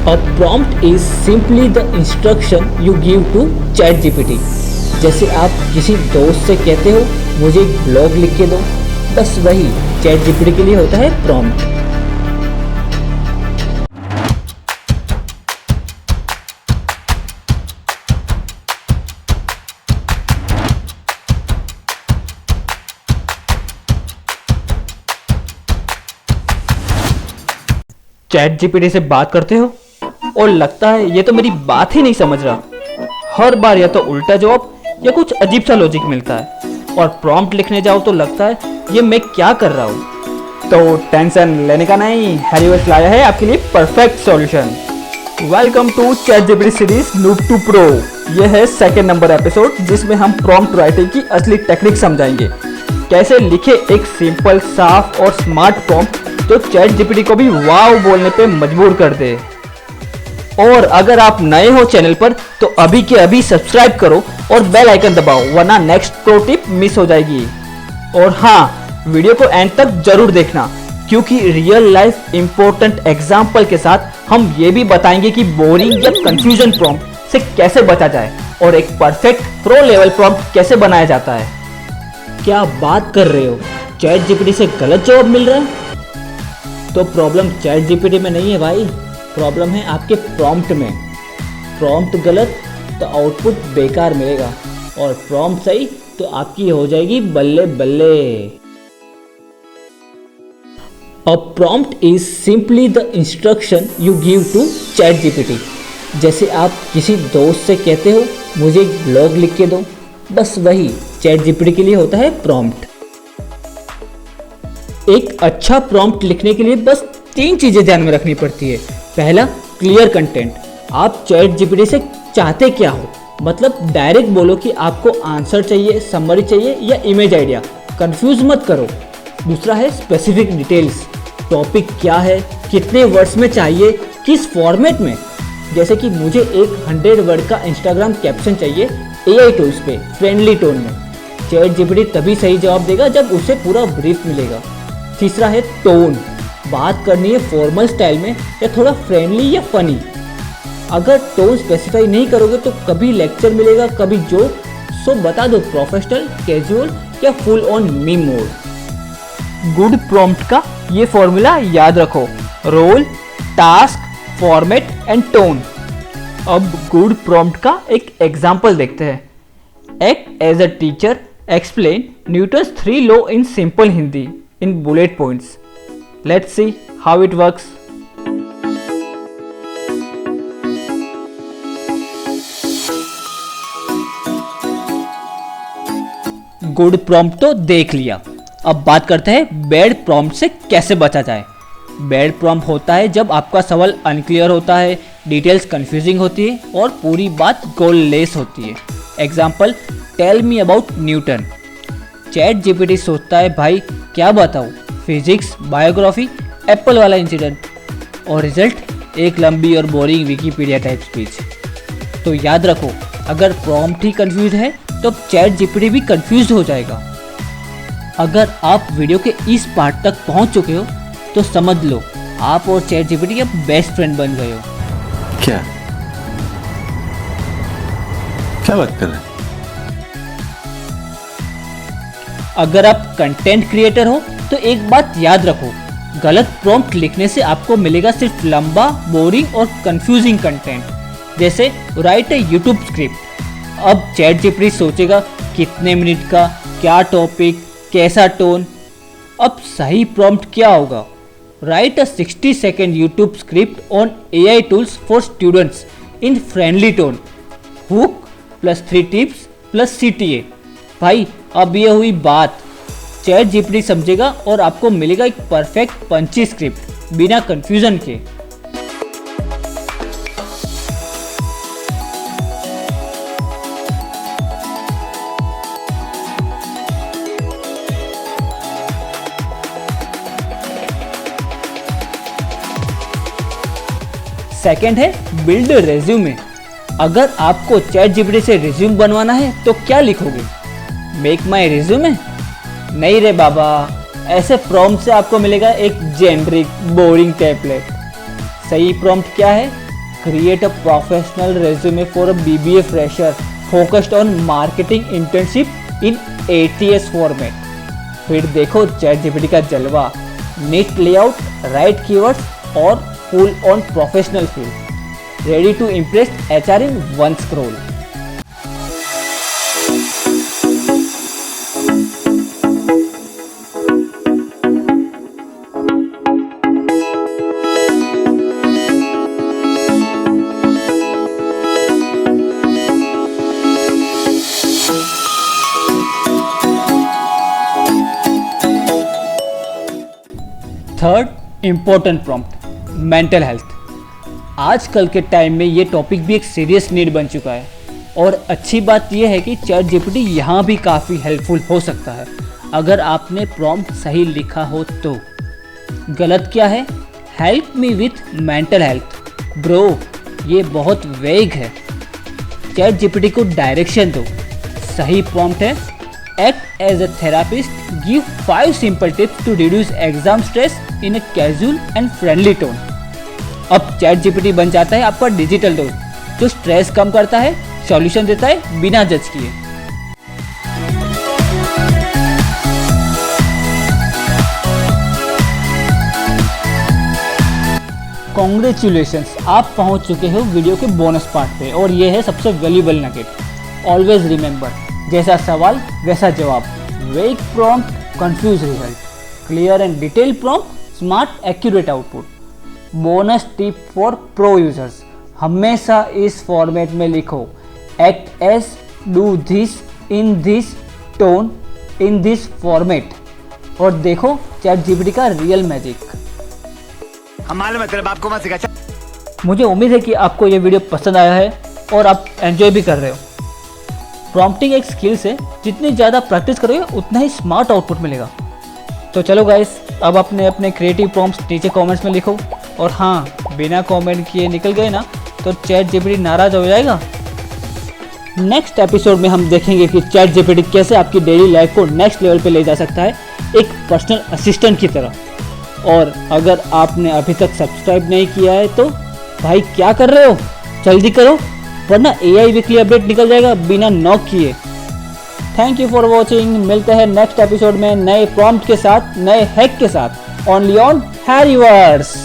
A prompt is simply the instruction you give to ChatGPT. जैसे आप किसी दोस्त से कहते हो मुझे एक ब्लॉग लिख के दो, बस वही ChatGPT के लिए होता है prompt. चैट जीपीटी से बात करते हो और लगता है ये तो मेरी बात ही नहीं समझ रहा। हर बार या तो उल्टा जवाब या कुछ अजीब सा लॉजिक मिलता है और प्रॉम्प्ट लिखने जाओ तो लगता है ये मैं क्या कर रहा हूँ। तो टेंशन लेने का नहीं, हैरीवर्स लाया है आपके लिए perfect solution. Welcome to ChatGPT series noob to pro. यह है सेकेंड नंबर एपिसोड जिसमें हम प्रॉम्प्ट राइटिंग की असली टेक्निक समझाएंगे। कैसे लिखे एक सिंपल, साफ और स्मार्ट प्रॉम्प्ट जो चैट जीपीटी को भी वाव बोलने पे मजबूर कर दे। और अगर आप नए हो चैनल पर तो अभी के अभी सब्सक्राइब करो और बेल आइकन दबाओ, वरना नेक्स्ट प्रो टिप मिस हो जाएगी। और हाँ, वीडियो को एंड तक जरूर देखना क्योंकि रियल लाइफ इंपॉर्टेंट एग्जाम्पल के साथ हम ये भी बताएंगे कि बोरिंग या कंफ्यूजन प्रॉम्प्ट से कैसे बचा जाए और एक परफेक्ट प्रो लेवल प्रॉम्प्ट कैसे बनाया जाता है। क्या आप बात कर रहे हो, चैट जीपीटी से गलत जवाब मिल रहा है? तो प्रॉब्लम चैट जीपीटी में नहीं है भाई, प्रॉब्लम है आपके प्रॉम्प्ट में। प्रॉम्प्ट गलत तो आउटपुट बेकार मिलेगा और प्रॉम्प्ट सही तो आपकी हो जाएगी बल्ले बल्ले। A prompt is simply the instruction you give to ChatGPT. जैसे आप किसी दोस्त से कहते हो मुझे एक ब्लॉग लिख के दो, बस वही चैट जीपीटी के लिए होता है प्रॉम्प्ट। एक अच्छा प्रॉम्प्ट लिखने के लिए बस 3 चीजें ध्यान में रखनी पड़ती है। पहला, क्लियर कंटेंट। आप चैट जीपीटी से चाहते क्या हो, मतलब डायरेक्ट बोलो कि आपको आंसर चाहिए, समरी चाहिए या इमेज आइडिया, कंफ्यूज मत करो। दूसरा है स्पेसिफिक डिटेल्स। टॉपिक क्या है, कितने वर्ड्स में चाहिए, किस फॉर्मेट में। जैसे कि मुझे एक 100 वर्ड का इंस्टाग्राम कैप्शन चाहिए एआई टूल्स पे फ्रेंडली टोन में। चैट जीपीटी तभी सही जवाब देगा जब उसे पूरा ब्रीफ मिलेगा। तीसरा है टोन। बात करनी है फॉर्मल स्टाइल में या थोड़ा फ्रेंडली या फनी। अगर टोन स्पेसिफाई नहीं करोगे तो कभी लेक्चर मिलेगा, कभी जोक। सो बता दो प्रोफेशनल, कैजुअल या full on meme mode. Good prompt का ये फॉर्मूला याद रखो, role, task, format and tone. अब गुड प्रॉम्प्ट का एक एग्जाम्पल देखते हैं। Act as a teacher, explain Newton's 3 law in simple Hindi in bullet points. Let's see how it works. Good prompt तो देख लिया, अब बात करते हैं बैड प्रॉम्प्ट से कैसे बचा जाए। बैड प्रॉम्प्ट होता है जब आपका सवाल अनक्लियर होता है, डिटेल्स कंफ्यूजिंग होती है और पूरी बात गोल लेस होती है। Example, tell me about Newton. ChatGPT सोचता है भाई क्या बताऊँ, फिजिक्स, बायोग्राफी, एप्पल वाला इंसिडेंट, और रिजल्ट एक लंबी और बोरिंग विकिपीडिया टाइप स्पीच। तो याद रखो, अगर प्रॉम्प्ट ही कंफ्यूज है तो चैट जीपीटी भी कंफ्यूज हो जाएगा। अगर आप वीडियो के इस पार्ट तक पहुंच चुके हो तो समझ लो आप और चैट जीपीटी अब बेस्ट फ्रेंड बन गए हो। क्या क्या बात कर रहे हैं? अगर आप कंटेंट क्रिएटर हो तो एक बात याद रखो, गलत प्रॉम्प्ट लिखने से आपको मिलेगा सिर्फ लंबा, बोरिंग और कंफ्यूजिंग कंटेंट। जैसे राइट ए यूट्यूब स्क्रिप्ट। अब चैट जीपीटी सोचेगा कितने मिनट का, क्या टॉपिक, कैसा टोन। अब सही प्रॉम्प्ट क्या होगा? Right a 60 second YouTube script on AI tools for students in friendly tone, hook plus 3 tips plus CTA। भाई अब ये हुई बात, चैट जीपीटी समझेगा और आपको मिलेगा एक परफेक्ट पंची स्क्रिप्ट बिना कंफ्यूजन के। सेकंड है बिल्ड रेज्यूमे। अगर आपको चैट जीपीटी से रिज्यूम बनवाना है तो क्या लिखोगे? मेक माई रिज्यूमे? नहीं रे बाबा, ऐसे प्रॉम्प्ट से आपको मिलेगा एक जेनरिक बोरिंग टेम्पलेट। सही प्रॉम्प्ट क्या है? create a professional resume for a BBA fresher focused on marketing internship in ATS format। फिर देखो ChatGPT का जलवा, neat layout, right keywords और full on professional feel, ready to impress HR in one scroll। Third important prompt, mental health. आजकल के time में ये topic भी एक सीरियस नीड बन चुका है और अच्छी बात यह है कि चैट जीपीटी यहाँ भी काफ़ी हेल्पफुल हो सकता है अगर आपने प्रॉम्प्ट सही लिखा हो तो। गलत क्या है? Help me with mental health. Bro, ये बहुत वेग है। चैट जीपीटी को डायरेक्शन दो। सही प्रॉम्प्ट है, act as a therapist, give 5 simple tips to reduce exam stress in a casual and friendly tone. अब चैट जीपीटी बन जाता है आपका डिजिटल दोस्त जो स्ट्रेस कम करता है, सॉल्यूशन देता है बिना जज किए। कॉन्ग्रेचुलेशंस, आप पहुंच चुके हो वीडियो के बोनस पार्ट पे और ये है सबसे वैल्यूएबल नगेट। ऑलवेज रिमेंबर, जैसा सवाल वैसा जवाब। Vague prompt, confuse result. Clear and detail prompt, smart accurate output. Bonus tip for pro users, हमेशा इस फॉर्मेट में लिखो, act as, do this, in this tone, in this format, और देखो चैट जीपीटी का रियल मैजिक। हम मालूम है तेरे बाप को मत सिखा। मुझे उम्मीद है कि आपको ये वीडियो पसंद आया है और आप एंजॉय भी कर रहे हो। प्रॉम्प्टिंग एक स्किल्स है, जितनी ज़्यादा प्रैक्टिस करोगे उतना ही स्मार्ट आउटपुट मिलेगा। तो चलो गाइस, अब अपने अपने क्रिएटिव प्रॉम्प्ट्स नीचे कमेंट्स में लिखो। और हाँ, बिना कमेंट किए निकल गए ना तो चैट जीपीटी नाराज़ हो जाएगा। नेक्स्ट एपिसोड में हम देखेंगे कि चैट जीपीटी कैसे आपकी डेली लाइफ को नेक्स्ट लेवल पे ले जा सकता है, एक पर्सनल असिस्टेंट की तरह। और अगर आपने अभी तक सब्सक्राइब नहीं किया है तो भाई क्या कर रहे हो, जल्दी करो, वरना AI वीकली अपडेट निकल जाएगा बिना नॉक किए। Thank you for watching. मिलते हैं नेक्स्ट एपिसोड में नए प्रॉम्प्ट के साथ, नए हैक के साथ, ओनली ऑन हैरीवर्स।